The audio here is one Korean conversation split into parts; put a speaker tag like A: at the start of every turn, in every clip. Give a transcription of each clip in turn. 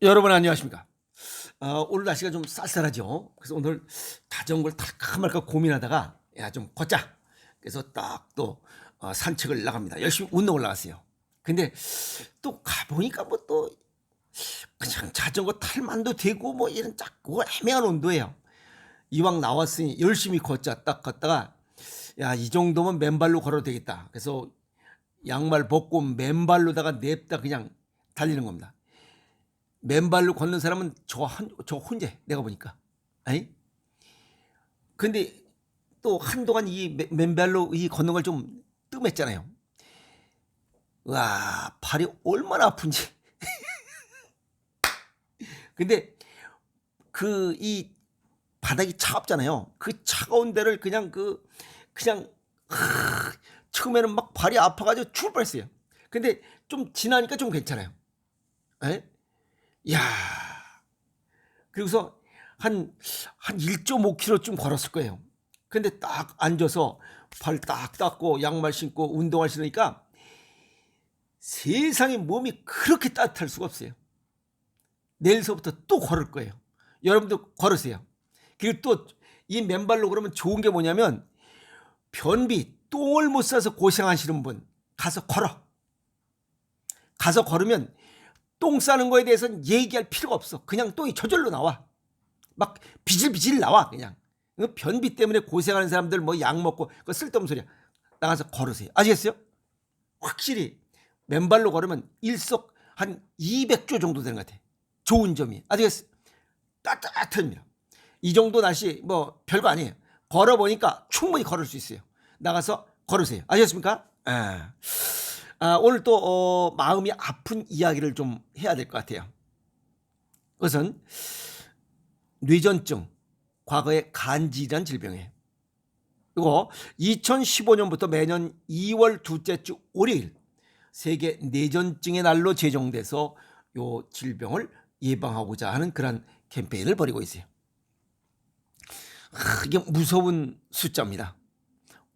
A: 여러분 안녕하십니까? 오늘 날씨가 좀 쌀쌀하죠. 그래서 오늘 자전거를 탈까 말까 고민하다가 야 좀 걷자. 그래서 딱 또 산책을 나갑니다. 열심히 운동을 나갔어요. 근데 또 가보니까 뭐 또 그냥 자전거 탈 만도 되고 뭐 이런 자꾸 애매한 온도예요. 이왕 나왔으니 열심히 걷자. 딱 걷다가 야 이 정도면 맨발로 걸어도 되겠다. 그래서 양말 벗고 맨발로다가 냅다 그냥 달리는 겁니다. 맨발로 걷는 사람은 저 혼자 내가 보니까. 아이? 근데 또 한동안 이 맨발로 이 걷는 걸 좀 뜸했잖아요. 와, 발이 얼마나 아픈지. 근데 이 바닥이 차갑잖아요. 그 차가운 데를 그냥 처음에는 막 발이 아파가지고 죽을 뻔했어요. 근데 좀 지나니까 좀 괜찮아요. 에? 야, 그리고서 한 1.5km쯤 걸었을 거예요. 근데 딱 앉아서 발 딱 닦고 양말 신고 운동화 신으니까 세상에 몸이 그렇게 따뜻할 수가 없어요. 내일서부터 또 걸을 거예요. 여러분도 걸으세요. 그리고 또 이 맨발로 그러면 좋은 게 뭐냐면 변비, 똥을 못 싸서 고생하시는 분 가서 걸어. 가서 걸으면 똥 싸는 거에 대해서는 얘기할 필요가 없어. 그냥 똥이 저절로 나와. 막 비질비질 나와 그냥. 변비 때문에 고생하는 사람들 뭐 약 먹고 그 쓸데없는 소리야. 나가서 걸으세요. 아시겠어요? 확실히 맨발로 걸으면 일석 한 200조 정도 되는 것 같아. 좋은 점이. 아시겠어요? 따뜻합니다. 이 정도 날씨 뭐 별거 아니에요. 걸어보니까 충분히 걸을 수 있어요. 나가서 걸으세요. 아시겠습니까? 오늘 또 마음이 아픈 이야기를 좀 해야 될 것 같아요. 그것은 뇌전증, 과거의 간질이라는 질병이에요. 이거 2015년부터 매년 2월 둘째 주 월요일 세계 뇌전증의 날로 제정돼서 이 질병을 예방하고자 하는 그런 캠페인을 벌이고 있어요. 이게 무서운 숫자입니다.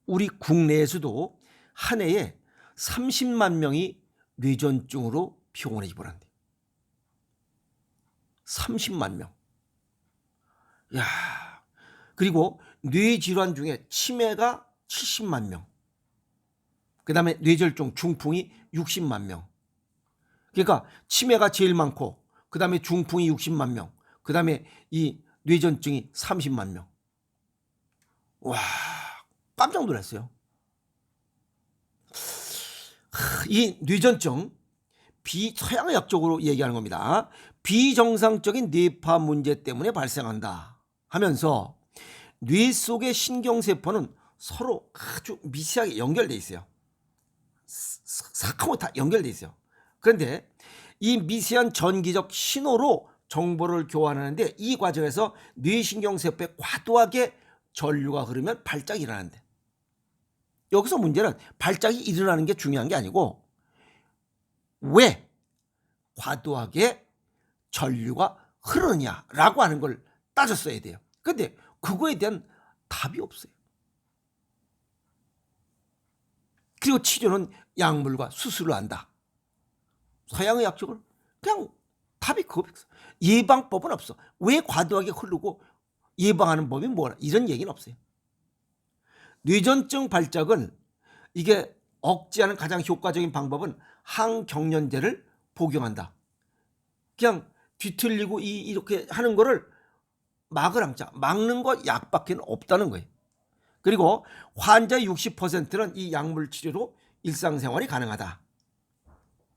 A: 우리 국내에서도 한 해에 30만 명이 뇌전증으로 병원에 입원한대요. 30만 명. 야, 그리고 뇌질환 중에 치매가 70만 명. 그 다음에 뇌졸중, 중풍이 60만 명. 그러니까 치매가 제일 많고, 그 다음에 중풍이 60만 명. 그 다음에 이 뇌전증이 30만 명. 와, 깜짝 놀랐어요. 이 뇌전증, 서양의학적으로 얘기하는 겁니다. 비정상적인 뇌파 문제 때문에 발생한다 하면서 뇌 속의 신경세포는 서로 아주 미세하게 연결돼 있어요. 싹하고 다 연결돼 있어요. 그런데 이 미세한 전기적 신호로 정보를 교환하는데 이 과정에서 뇌신경세포에 과도하게 전류가 흐르면 발작이 일어나는데, 여기서 문제는 발작이 일어나는 게 중요한 게 아니고 왜 과도하게 전류가 흐르느냐라고 하는 걸 따졌어야 돼요. 근데 그거에 대한 답이 없어요. 그리고 치료는 약물과 수술을 한다. 서양의 약적으로 그냥 답이 그거밖에 없어. 예방법은 없어. 왜 과도하게 흐르고 예방하는 법이 뭐라 이런 얘기는 없어요. 뇌전증 발작은 이게 억제하는 가장 효과적인 방법은 항경련제를 복용한다. 그냥 뒤틀리고 이렇게 하는 거를 막으랑자 막는 거 약밖에 없다는 거예요. 그리고 환자의 60%는 이 약물 치료로 일상생활이 가능하다.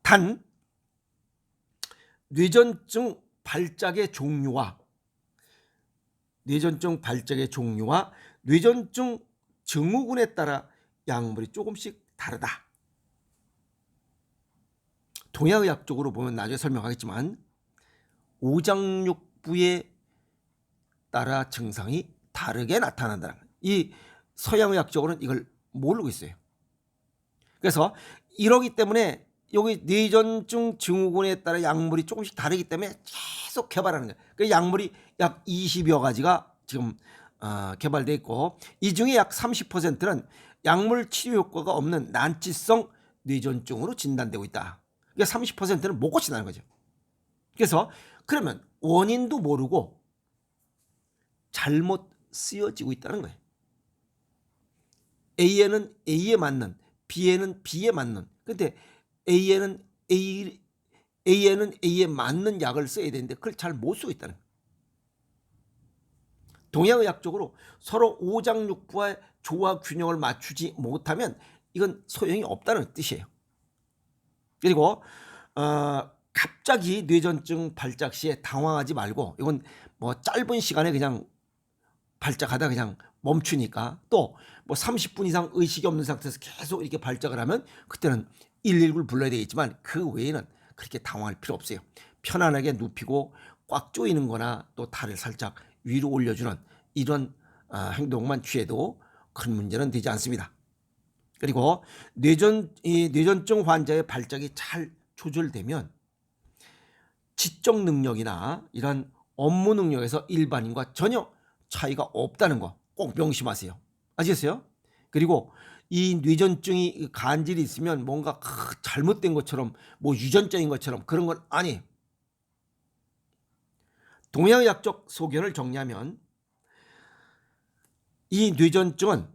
A: 단 뇌전증 발작의 종류와 뇌전증 증후군에 따라 약물이 조금씩 다르다. 동양의학적으로 보면 나중에 설명하겠지만 오장육부에 따라 증상이 다르게 나타난다는 거예요. 이 서양의학적으로는 이걸 모르고 있어요. 그래서 이러기 때문에 여기 뇌전증 증후군에 따라 약물이 조금씩 다르기 때문에 계속 개발하는 거예요. 그 약물이 약 20여 가지가 지금 개발되어 있고, 이 중에 약 30%는 약물 치료 효과가 없는 난치성 뇌전증으로 진단되고 있다. 그러니까 30%는 못 고친다는 거죠. 그래서 그러면 원인도 모르고 잘못 쓰여지고 있다는 거예요. A에는 A에 맞는, B에는 B에 맞는. 근데 A에는 A에 맞는 약을 써야 되는데 그걸 잘 못 쓰고 있다는 거예요. 동양의학적으로 서로 오장육부와 조화 균형을 맞추지 못하면 이건 소용이 없다는 뜻이에요. 그리고 갑자기 뇌전증 발작 시에 당황하지 말고, 이건 뭐 짧은 시간에 그냥 발작하다 그냥 멈추니까, 또 뭐 30분 이상 의식이 없는 상태에서 계속 이렇게 발작을 하면 그때는 119를 불러야 되겠지만 그 외에는 그렇게 당황할 필요 없어요. 편안하게 눕히고 꽉 조이는 거나 또 다리를 살짝 위로 올려주는 이런 행동만 취해도 큰 문제는 되지 않습니다. 그리고 뇌전증 환자의 발작이 잘 조절되면 지적 능력이나 이런 업무 능력에서 일반인과 전혀 차이가 없다는 거 꼭 명심하세요. 아시겠어요? 그리고 이 뇌전증이 간질이 있으면 뭔가 잘못된 것처럼 뭐 유전적인 것처럼 그런 건 아니에요. 동양의학적 소견을 정리하면 이 뇌전증은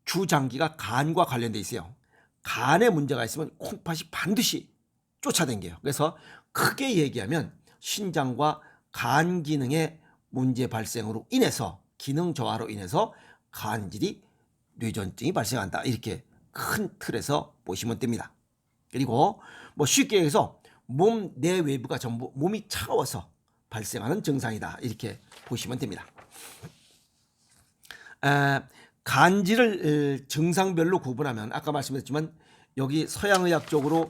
A: 주장기가 간과 관련돼 있어요. 간에 문제가 있으면 콩팥이 반드시 쫓아다녀요. 그래서 크게 얘기하면 신장과 간 기능의 문제 발생으로 인해서, 기능 저하로 인해서 간질이, 뇌전증이 발생한다. 이렇게 큰 틀에서 보시면 됩니다. 그리고 뭐 쉽게 해서 몸 내외부가 전부 몸이 차가워서 발생하는 증상이다. 이렇게 보시면 됩니다. 간질을 증상별로 구분하면 아까 말씀드렸지만 여기 서양의학적으로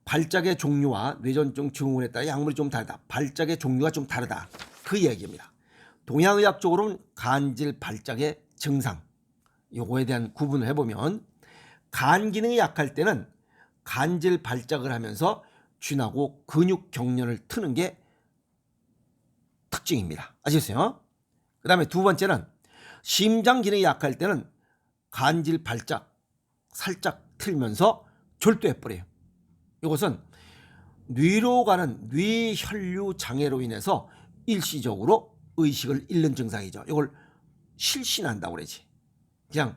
A: 발작의 종류와 뇌전증 증후군에 따라 약물이 좀 다르다. 발작의 종류가 좀 다르다. 그 이야기입니다. 동양의학적으로는 간질 발작의 증상, 요거에 대한 구분을 해보면 간 기능이 약할 때는 간질 발작을 하면서 쥐나고 근육 경련을 트는 게 특징입니다. 아시겠어요? 그 다음에 두 번째는 심장 기능이 약할 때는 간질 발작 살짝 틀면서 졸도해버려요. 이것은 뇌로 가는 뇌혈류 장애로 인해서 일시적으로 의식을 잃는 증상이죠. 이걸 실신한다고 그러지. 그냥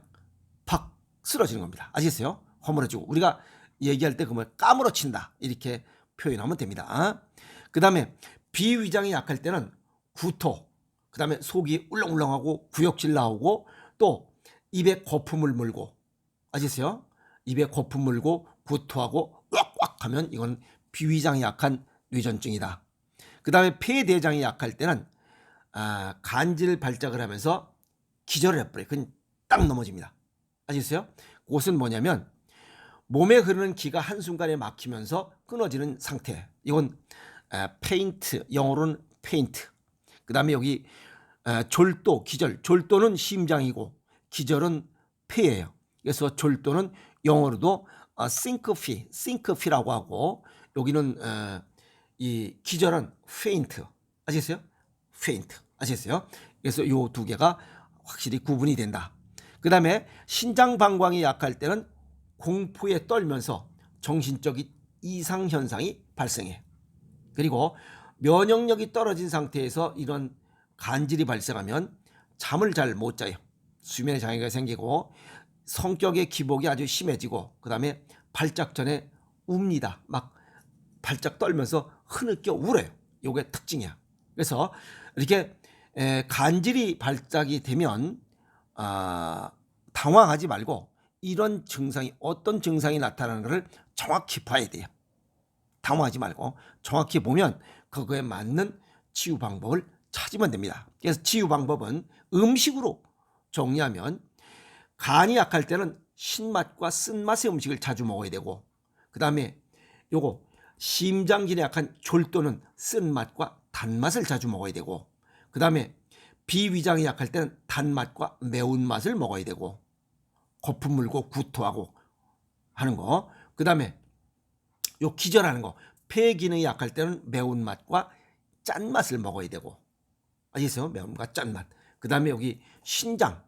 A: 팍 쓰러지는 겁니다. 아시겠어요? 허물어지고, 우리가 얘기할 때 그걸 까무러친다 이렇게 표현하면 됩니다. 그 다음에 비위장이 약할 때는 구토, 그 다음에 속이 울렁울렁하고 구역질 나오고 또 입에 거품을 물고, 아시겠어요? 입에 거품 물고 구토하고 왁왁 하면 이건 비위장이 약한 뇌전증이다. 그 다음에 폐대장이 약할 때는 간질 발작을 하면서 기절을 해버려요. 그건 딱 넘어집니다. 아시겠어요? 그것은 뭐냐면 몸에 흐르는 기가 한순간에 막히면서 끊어지는 상태. 이건 페인트, 영어로는 페인트. 그 다음에 여기 졸도, 기절. 졸도는 심장이고 기절은 폐예요. 그래서 졸도는 영어로도 싱크피라고 하고, 여기는 이 기절은 페인트. 아시겠어요? 페인트. 아시겠어요? 그래서 요 두 개가 확실히 구분이 된다. 그 다음에 신장 방광이 약할 때는 공포에 떨면서 정신적인 이상 현상이 발생해. 그리고 면역력이 떨어진 상태에서 이런 간질이 발생하면 잠을 잘 못 자요. 수면에 장애가 생기고 성격의 기복이 아주 심해지고, 그 다음에 발작 전에 웁니다. 막 발작 떨면서 흐느껴 울어요. 요게 특징이야. 그래서 이렇게 간질이 발작이 되면 당황하지 말고 이런 증상이, 어떤 증상이 나타나는 것을 정확히 봐야 돼요. 당황하지 말고 정확히 보면 그거에 맞는 치유 방법을 찾으면 됩니다. 그래서 치유 방법은 음식으로 정리하면 간이 약할 때는 신맛과 쓴맛의 음식을 자주 먹어야 되고, 그 다음에 요거 심장기에 약한 졸도는 쓴맛과 단맛을 자주 먹어야 되고, 그 다음에 비위장이 약할 때는 단맛과 매운맛을 먹어야 되고, 거품 물고 구토하고 하는 거, 그 다음에 요 기절하는 거, 폐 기능이 약할 때는 매운맛과 짠맛을 먹어야 되고, 아시겠어요? 매운맛과 짠맛. 그 다음에 여기 신장,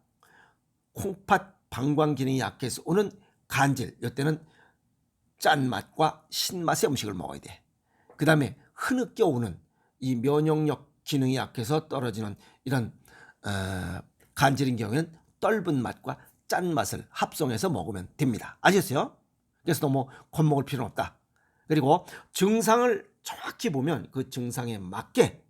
A: 콩팥 방광 기능이 약해서 오는 간질, 이때는 짠맛과 신맛의 음식을 먹어야 돼. 그 다음에 흐느껴 오는 이 면역력 기능이 약해서 떨어지는 이런 간질인 경우에는 떫은 맛과 짠맛을 합성해서 먹으면 됩니다. 아셨어요? 그래서 너무 겁먹을 필요는 없다. 그리고 증상을 정확히 보면 그 증상에 맞게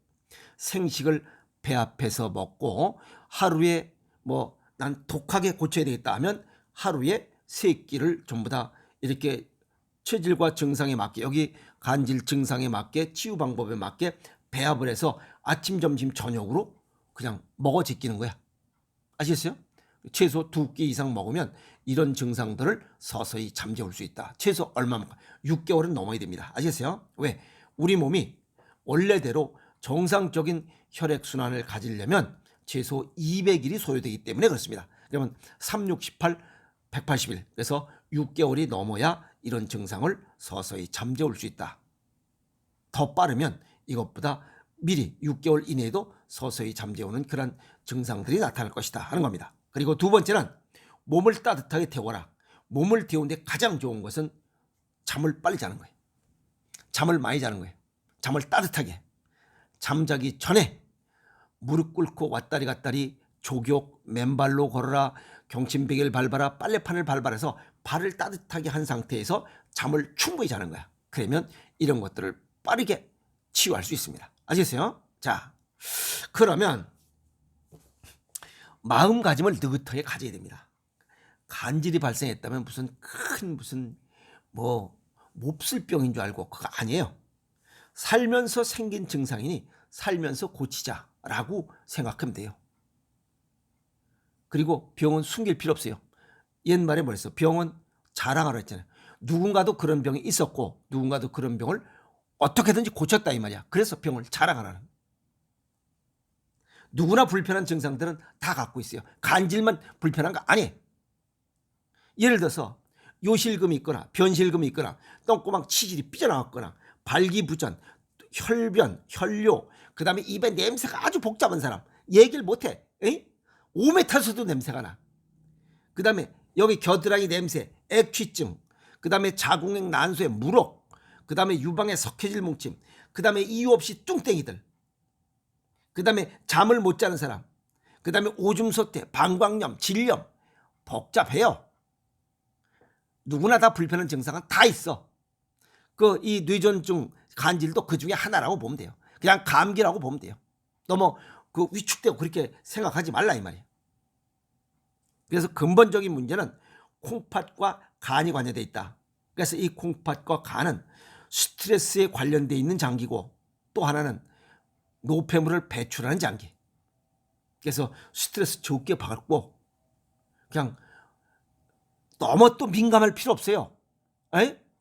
A: 생식을 배합해서 먹고 하루에 뭐 난 독하게 고쳐야 되겠다 하면 하루에 3끼를 전부 다 이렇게 체질과 증상에 맞게 여기 간질 증상에 맞게 치유 방법에 맞게 배합을 해서 아침 점심 저녁으로 그냥 먹어 제끼는 거야. 아시겠어요? 최소 2끼 이상 먹으면 이런 증상들을 서서히 잠재울 수 있다. 최소 얼마만큼? 6개월은 넘어야 됩니다. 아시겠어요? 왜? 우리 몸이 원래대로 정상적인 혈액순환을 가지려면 최소 200일이 소요되기 때문에 그렇습니다. 그러면 3, 6, 18, 180일. 그래서 6개월이 넘어야 이런 증상을 서서히 잠재울 수 있다. 더 빠르면 이것보다 미리 6개월 이내에도 서서히 잠재우는 그런 증상들이 나타날 것이다 하는 겁니다. 그리고 두 번째는 몸을 따뜻하게 태워라. 몸을 태우는데 가장 좋은 것은 잠을 빨리 자는 거예요. 잠을 많이 자는 거예요. 잠을 따뜻하게. 잠자기 전에 무릎 꿇고 왔다리 갔다리 조격, 맨발로 걸어라, 경침베개를 밟아라, 빨래판을 밟아라 해서 발을 따뜻하게 한 상태에서 잠을 충분히 자는 거야. 그러면 이런 것들을 빠르게 치유할 수 있습니다. 아시겠어요? 자, 그러면 마음가짐을 느긋하게 가져야 됩니다. 간질이 발생했다면 무슨 뭐 몹쓸 병인 줄 알고 그거 아니에요. 살면서 생긴 증상이니 살면서 고치자라고 생각하면 돼요. 그리고 병은 숨길 필요 없어요. 옛말에 뭐랬어? 병은 자랑하라 했잖아요. 누군가도 그런 병이 있었고 누군가도 그런 병을 어떻게든지 고쳤다 이 말이야. 그래서 병을 자랑하라는. 누구나 불편한 증상들은 다 갖고 있어요. 간질만 불편한 거 아니에요. 예를 들어서 요실금이 있거나 변실금이 있거나 똥구멍 치질이 삐져나왔거나 발기부전, 혈변, 혈뇨, 그 다음에 입에 냄새가 아주 복잡한 사람 얘기를 못해. 오메 타서도 냄새가 나. 그 다음에 여기 겨드랑이 냄새, 액취증, 그 다음에 자궁액 난소의 물혹, 그 다음에 유방의 석회질 뭉침, 그 다음에 이유 없이 뚱땡이들, 그 다음에 잠을 못 자는 사람, 그 다음에 오줌 소태, 방광염, 질염, 복잡해요. 누구나 다 불편한 증상은 다 있어. 그 이 뇌전증 간질도 그 중에 하나라고 보면 돼요. 그냥 감기라고 보면 돼요. 너무 그 위축되고 그렇게 생각하지 말라 이 말이에요. 그래서 근본적인 문제는 콩팥과 간이 관여되어 있다. 그래서 이 콩팥과 간은 스트레스에 관련되어 있는 장기고 또 하나는 노폐물을 배출하는 장기. 그래서 스트레스 적게 받고 그냥 너무 또 민감할 필요 없어요.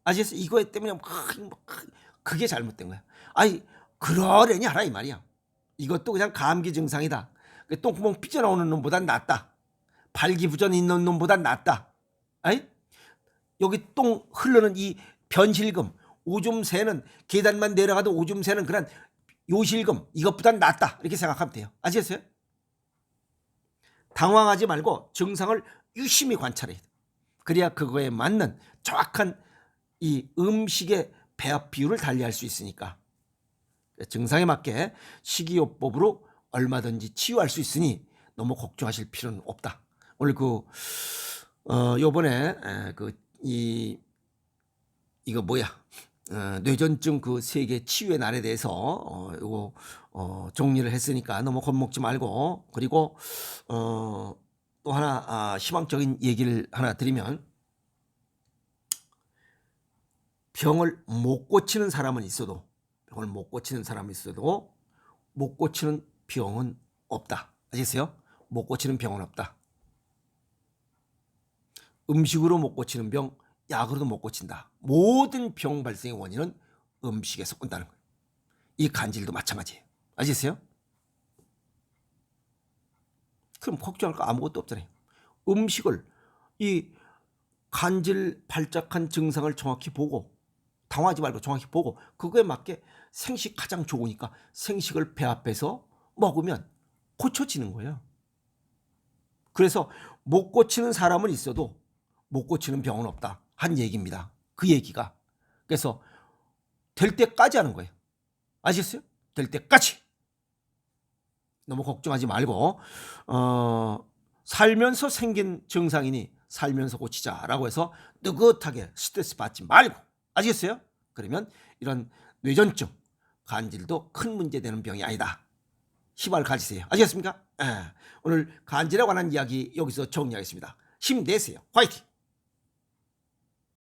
A: 아시겠어요? 이거 때문에 그게 잘못된 거야. 아니 그러려니 하라 이 말이야. 이것도 그냥 감기 증상이다. 똥구멍 삐져나오는 놈보단 낫다. 발기부전 있는 놈보단 낫다. 여기 똥 흐르는 이 변실금, 오줌 새는 계단만 내려가도 오줌 새는 그런 요실금 이것보단 낫다. 이렇게 생각하면 돼요. 아시겠어요? 당황하지 말고 증상을 유심히 관찰해야 돼. 그래야 그거에 맞는 정확한 이 음식의 배합 비율을 달리할 수 있으니까 증상에 맞게 식이요법으로 얼마든지 치유할 수 있으니 너무 걱정하실 필요는 없다. 오늘 요번에 이거 뭐야 뇌전증 그 세계 치유의 날에 대해서 요거 정리를 했으니까 너무 겁먹지 말고 그리고 또 하나 희망적인 얘기를 하나 드리면 병을 못 고치는 사람은 있어도 못 고치는 병은 없다. 아시겠어요? 못 고치는 병은 없다. 음식으로 못 고치는 병, 약으로도 못 고친다. 모든 병 발생의 원인은 음식에서 온다는 거예요. 이 간질도 마찬가지예요. 아시겠어요? 그럼 걱정할 거 아무것도 없잖아요. 음식을 이 간질 발작한 증상을 정확히 보고 당황하지 말고 정확히 보고 그거에 맞게 생식 가장 좋으니까 생식을 배합해서 먹으면 고쳐지는 거예요. 그래서 못 고치는 사람은 있어도 못 고치는 병은 없다 한 얘기입니다. 그 얘기가. 그래서 될 때까지 하는 거예요. 아시겠어요? 될 때까지. 너무 걱정하지 말고 살면서 생긴 증상이니 살면서 고치자라고 해서 느긋하게 스트레스 받지 말고, 아시겠어요? 그러면 이런 뇌전증, 간질도 큰 문제되는 병이 아니다. 희망을 가지세요. 아시겠습니까? 오늘 간질에 관한 이야기 여기서 정리하겠습니다. 힘내세요. 화이팅!